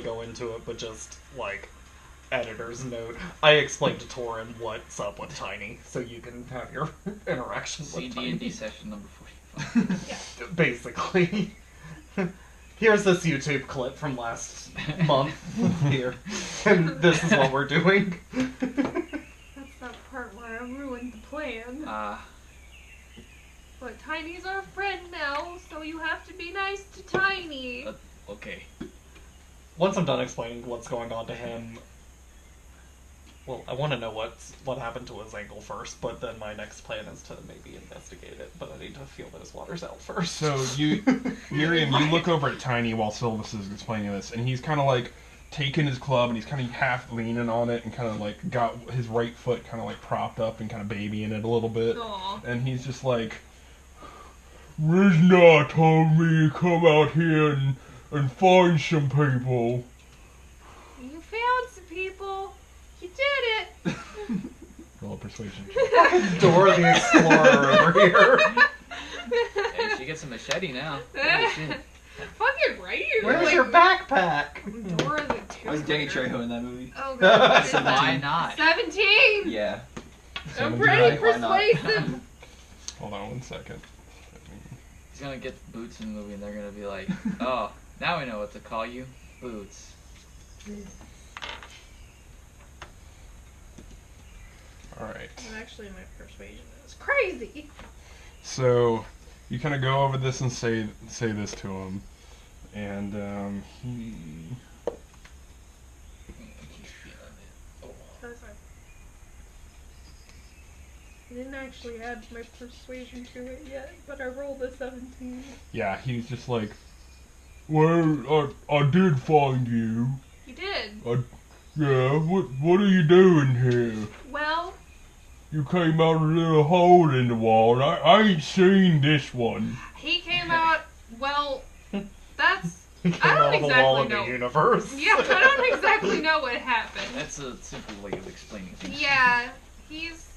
to go into it, but just, like, editor's note. I explained to Torin what's up with Tiny, so you can have your interaction with Tiny. D&D session number 45. Yeah. Basically. Here's this YouTube clip from last month here, and this is what we're doing. That's that part where I ruined the plan. But Tiny's our friend now, so you have to be nice to Tiny. Okay. Once I'm done explaining what's going on to him, well, I want to know what happened to his ankle first, but then my next plan is to maybe investigate it, but I need to feel that his water's out first. So Miriam, you look over at Tiny while Sylvis is explaining this, and he's kind of like taking his club, and he's kind of half leaning on it, and kind of like got his right foot kind of like propped up and kind of babying it a little bit. Aww. And he's just like, Rizna told me to come out here and find some people. You found some people. You did it. Roll a persuasion. Dora the Explorer over here. Hey, she gets a machete now. Fucking right. Where's your backpack? Dora the Where's Danny Trejo in that movie? Oh god. Why not? 17. Yeah. I'm pretty Why not? persuasive. Hold on 1 second. He's gonna get Boots in the movie and they're gonna be like, oh, now we know what to call you. Boots. Alright. Actually, my persuasion is crazy. So, you kind of go over this and say this to him. And, he... I didn't actually add my persuasion to it yet, but I rolled a 17. Yeah, he's just like, well, I did find you. You did? Yeah, what are you doing here? Well... You came out a little hole in the wall. I ain't seen this one. He came out... Well, that's... He came I don't out of the exactly wall of know. the universe. Yeah, I don't exactly know what happened. That's a simple way of explaining things. Yeah, he's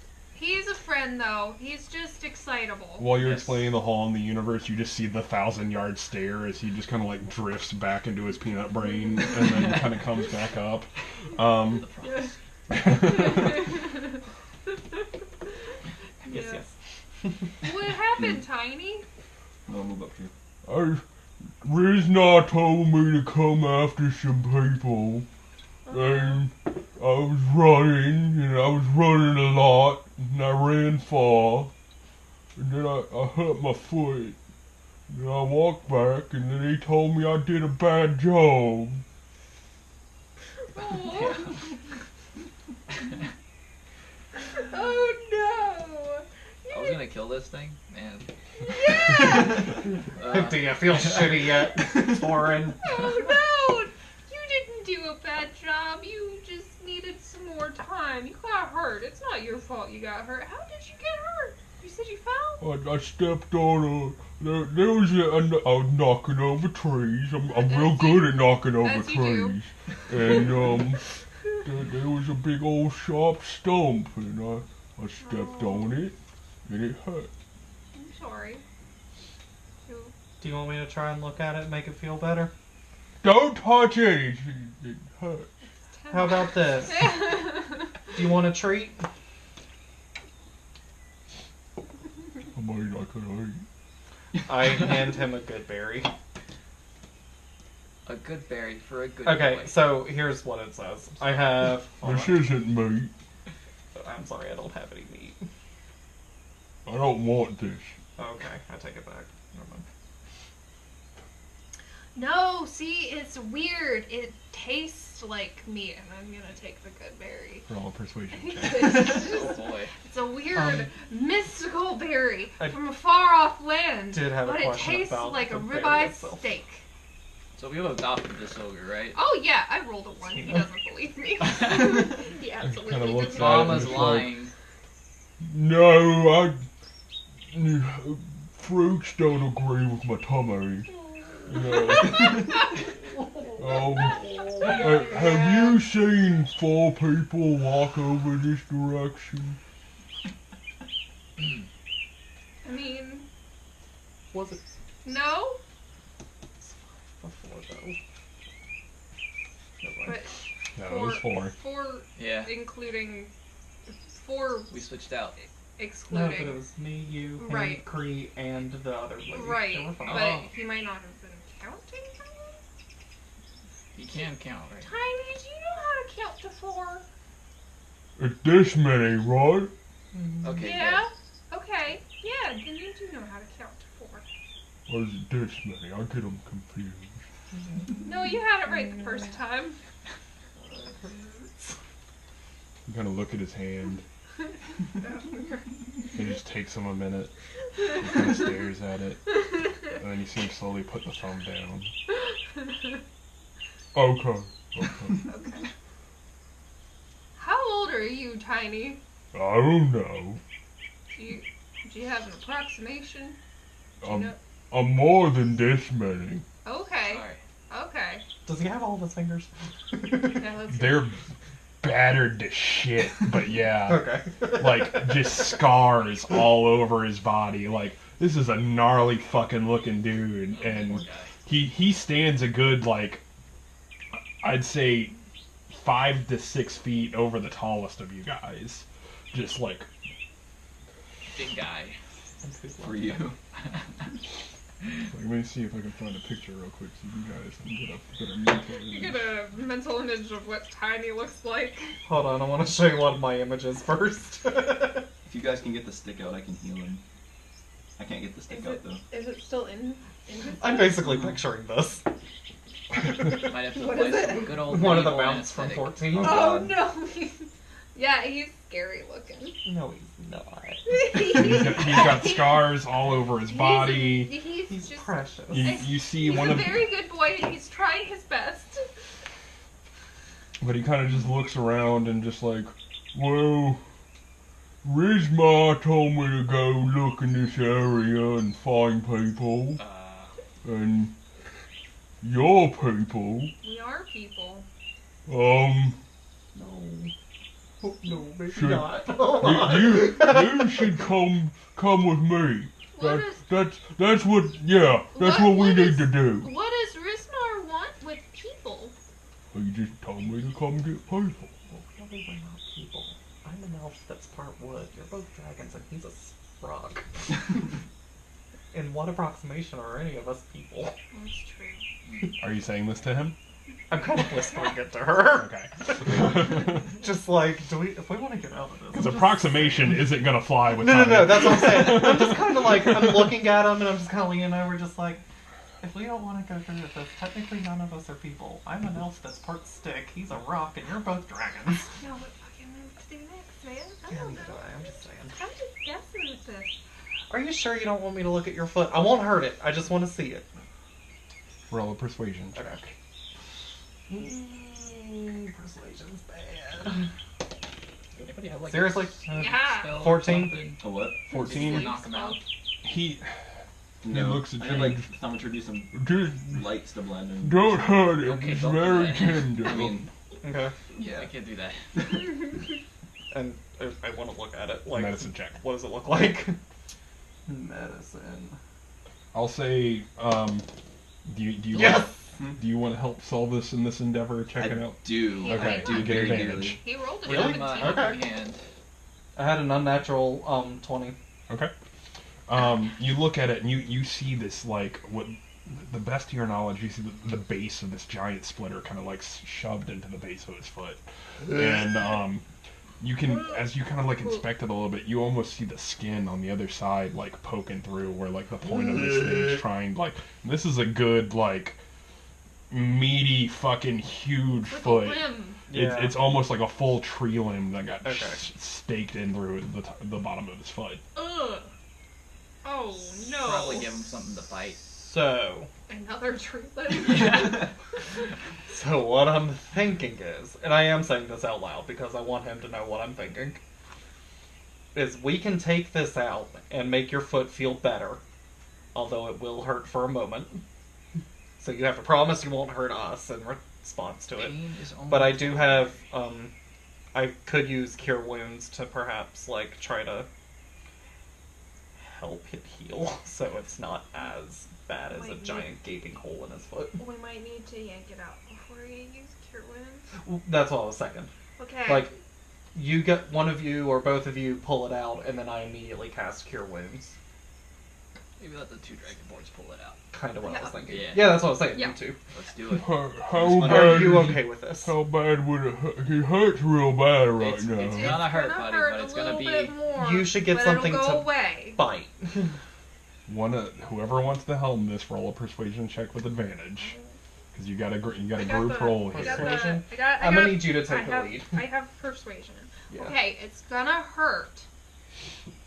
a friend though. He's just excitable. While you're explaining the hole in the universe, you just see the 1,000-yard stare as he just kind of like drifts back into his peanut brain and then kind of comes back up. Yes. What happened, Tiny? I'll move up here. Rizna told me to come after some people, and I was running a lot, and I ran far, and then I hurt my foot, and I walked back, and then they told me I did a bad job. Oh, oh no! I was gonna kill this thing, man. Yeah! Do you feel shitty yet, Torin? Oh no! You didn't do a bad job. You just needed some more time. You got hurt. It's not your fault you got hurt. How did you get hurt? You said you fell? I stepped on I was knocking over trees. I'm real good at knocking over As you trees. And there was a big old sharp stump, and I stepped on it, and it hurt. I'm sorry. Do you want me to try and look at it and make it feel better? Don't touch it! It hurts. How about this? Do you want a treat? I mean, I could eat. I hand him a good berry. A good berry for a good Okay, boy. so here's what it says. I have... This isn't meat. I'm sorry, I don't have any meat. I don't want this. Okay, I take it back. Never mind. No, see, it's weird. It tastes like meat, and I'm gonna take the good berry. Roll a persuasion check. Oh boy. It's a weird, mystical berry I from a far-off land, did have a but it question tastes about like a the berry ribeye itself. steak. So we've adopted this ogre, right? Oh yeah, I rolled a 1. He doesn't believe me. He Kinda absolutely looks does like- not. Mama's it's like- lying. No, fruits don't agree with my tummy. Have you seen 4 people walk over this direction? I mean, Was it no? before, though? No, it was 4. 4, Yeah. including 4 We switched out. No, excluding. but it was me, you, him, Right. Cree, and the other lady. Right, They were fine. but Oh. he might not have been counting. You can count, right? Tiny, do you know how to count to 4? It's this many, right? Okay. Yeah? Okay. Yeah, then you do know how to count to 4. Or is it this many? I get them confused. No, you had it right the first time. You kind of look at his hand. It just takes him a minute. He kind of stares at it. And then you see him slowly put the thumb down. Okay. Okay. How old are you, Tiny? I don't know. Do you have an approximation? Do you know? I'm more than this many. Okay. Alright. Okay. Does he have all of his fingers? Yeah, let's They're battered to shit, but yeah. Okay. Like, just scars all over his body. Like, this is a gnarly fucking looking dude. Poor And guy. he stands a good, like, I'd say 5 to 6 feet over the tallest of you guys. Just like, Big guy. For you. let me see if I can find a picture real quick so you guys can get a mental You image. get a mental image of what Tiny looks like. Hold on, I want to show you one of my images first. If you guys can get the stick out, I can heal him. I can't get the stick out though. Is it still in his I'm basically picturing this. Might have to What apply is it? some good old One of the medieval mounts from anesthetic. 14. Oh, Oh God. no! Yeah, he's scary looking. No, he's not. He's got scars all over his body. He's just. Precious. You see He's one a of, very good boy and he's trying his best. but he kind of just looks around and just like, well, Rizma told me to go look in this area and find people, and your people, We are people. No. Oh, no, maybe Should- not. Hold on. you should come with me. What is That's what we what need is- to do. what does Rismar want with people? He just told me to come get people. Well, really, we're not people. I'm an elf that's part wood. You're both dragons, and he's a frog. In what approximation are any of us people? That's true. Are you saying this to him? I'm kind of whispering it to her. Okay. Just like, if we want to get out of this. Because I'm just approximation saying. isn't gonna fly with No, time. that's what I'm saying. I'm just kind of like, I'm looking at him and I'm just kind of leaning over, just like, if we don't want to go through with this, technically none of us are people. I'm an elf that's part stick, he's a rock, and you're both dragons. No, what fucking moves to do next, man? I Yeah, don't neither know. do I, I'm just saying. I'm just guessing with this. Are you sure you don't want me to look at your foot? I won't hurt it, I just want to see it. Roll a persuasion check. Persuasion's bad. Anybody have, like, Seriously? Yeah. spell or 14? something? A what? 14. Knock him out. He No. looks at I you had like and- thaumaturgy some just lights to blend in. don't hurt him. Okay, He's don't do very that. tender. I mean, Okay. yeah. I can't do that. And I want to look at it. Like, Medicine check. what does it look like? Medicine. I'll say, do you Yes! do you want to help solve this in this endeavor? Check it I out. do. Okay, I do you get very advantage. dearly. He rolled a Give Really? him a 17. Okay. helping hand. I had an unnatural 20. Okay. You look at it and you see this, like, what the best to your knowledge, you see the base of this giant splitter kind of like shoved into the base of his foot, and you can, as you kind of like inspect it a little bit, you almost see the skin on the other side like poking through where like the point of this thing's trying, like, this is a good like meaty fucking huge With a foot. limb. Yeah. It's almost like a full tree limb that got Okay. staked in through the bottom of his foot. Ugh. Oh no. Probably give him something to bite. So, Another tree limb. so what I'm thinking is, and I am saying this out loud because I want him to know what I'm thinking, is we can take this out and make your foot feel better, although it will hurt for a moment. So you have to promise you won't hurt us in response to it. Pain is only But I do have, I could use Cure Wounds to perhaps, like, try to help it heal, so it's not as bad as a Wait, giant gaping hole in his foot. We might need to yank it out before you use Cure Wounds. That's what I was saying. Okay. Like, you get one of you or both of you pull it out, and then I immediately cast Cure Wounds. Maybe let the 2 dragonborns pull it out. Kind of what I was Yeah. thinking. Yeah. Yeah, that's what I was saying. Yeah. You two. Let's do it. How Are bad Are you is- okay with this? How bad would it hurt? He hurts real bad right It's- now. it's It's gonna hurt, gonna buddy, hurt but a it's gonna little be- bit more, You should get but something it'll go to away. Bite. Whoever wants to helm this, roll a persuasion check with advantage, because you got a I got group the- roll I here. got the- Persuasion? I got- I'm gonna need you to take I the have, lead. I have persuasion. Yeah. Okay, it's gonna hurt,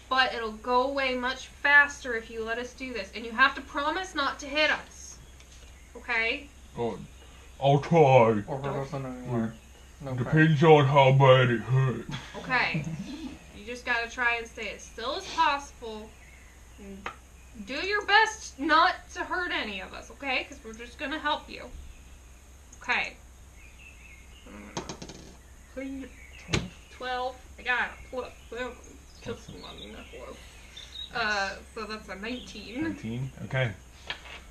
but it'll go away much faster if you let us do this, and you have to promise not to hit us. Okay? Oh, I'll try. Or hurt us anymore. Okay. Depends on how bad it hurts. Okay. You just gotta try and stay as still as possible. And do your best not to hurt any of us, okay? Because we're just gonna help you. Okay. 12. I got a plus 7. Just one plus. So that's a 19. 19? Okay.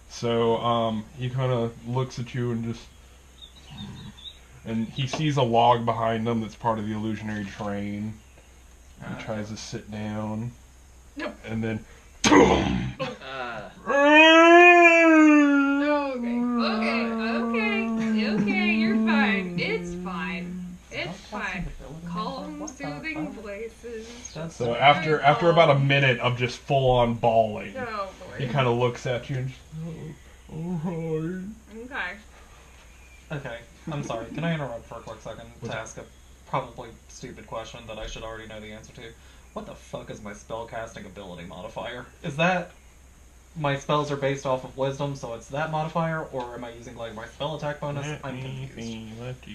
So, he kind of looks at you and just... And he sees a log behind him that's part of the illusionary terrain. He tries to sit down. Nope. And then... Okay, you're fine. It's fine. It's fine. Calm, soothing voices. So after about a minute of just full-on bawling, Oh, he boy. kind of looks at you and just... Alright. Okay. Okay, I'm sorry. Can I interrupt for a quick second to ask a probably stupid question that I should already know the answer to? What the fuck is my spellcasting ability modifier? Is that my spells are based off of wisdom, so it's that modifier, or am I using like my spell attack bonus? I'm confused. Lefty.